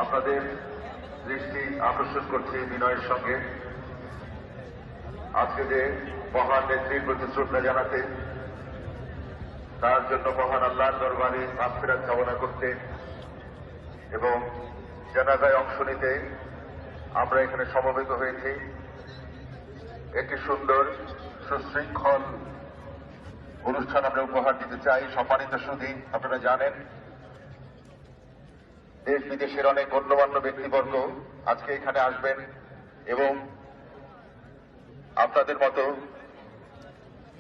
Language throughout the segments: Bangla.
আপনাদের দৃষ্টি আকর্ষণ করছে বিনয়ের সঙ্গে আজকে যে মহান নেত্রীর প্রতি শ্রদ্ধা জানাতে, তার জন্য মহান আল্লাহর দরবারে মাগফিরাত কামনা করতে এবং জানাজায় অংশ নিতে আমরা এখানে সমবেত হয়েছি। একটি সুন্দর সুশৃঙ্খল অনুষ্ঠান আমরা উপহার দিতে চাই। সম্মানিত সুধী, আপনারা জানেন দেশ বিদেশের অনেক গণ্যমান্য ব্যক্তিবর্গ আজকে এখানে আসবেন এবং আপনাদের মতো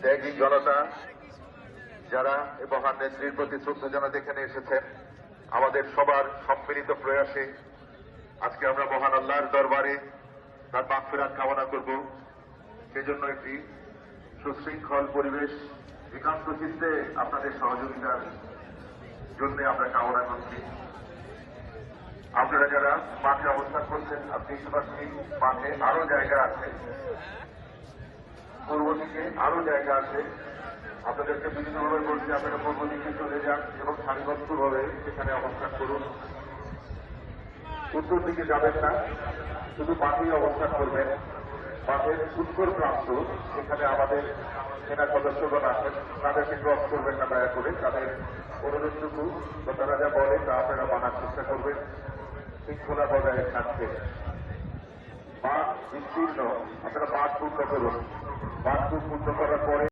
ত্যাগী জনতা যারা এই মহান নেত্রীর প্রতি শ্রদ্ধা জানাতে এখানে এসেছেন, আমাদের সবার সম্মিলিত প্রয়াসে আজকে আমরা মহান আল্লাহর দরবারে তার মাগফিরাত কামনা করব। সেজন্য একটি সুশৃঙ্খল পরিবেশ একান্ত চিত্তে আপনাদের সহযোগিতার জন্য আমরা কামনা করছি। আপনারা যারা মাঠে অবস্থান করছেন, আপনি দেখতে পাচ্ছেন মাঠে আরো জায়গা আছে, পূর্ব দিকে আরো জায়গা আছে। আপনাদেরকে বিভিন্নভাবে বলছি আপনারা পূর্ব দিকে চলে যান এবং সারিবদ্ধভাবে সেখানে অবস্থান করুন। উত্তর দিকে যাবেন না, শুধু মাঠেই অবস্থান করবেন। মাঠের উত্তর প্রান্ত সেখানে আমাদের সেনা সদস্যগণ আছেন, তাদেরকে ক্রস করবেন না দয়া করে। তাদের অনুরোধটুকু বা তারা যা বলে তা আপনারা মানার চেষ্টা করবেন শৃঙ্খলা বজায় থাকবে। মাঠ বিস্তীর্ণ, আপনারা মাঠ পূর্ণ করুন। মাঠ পূর্ণ করার পরে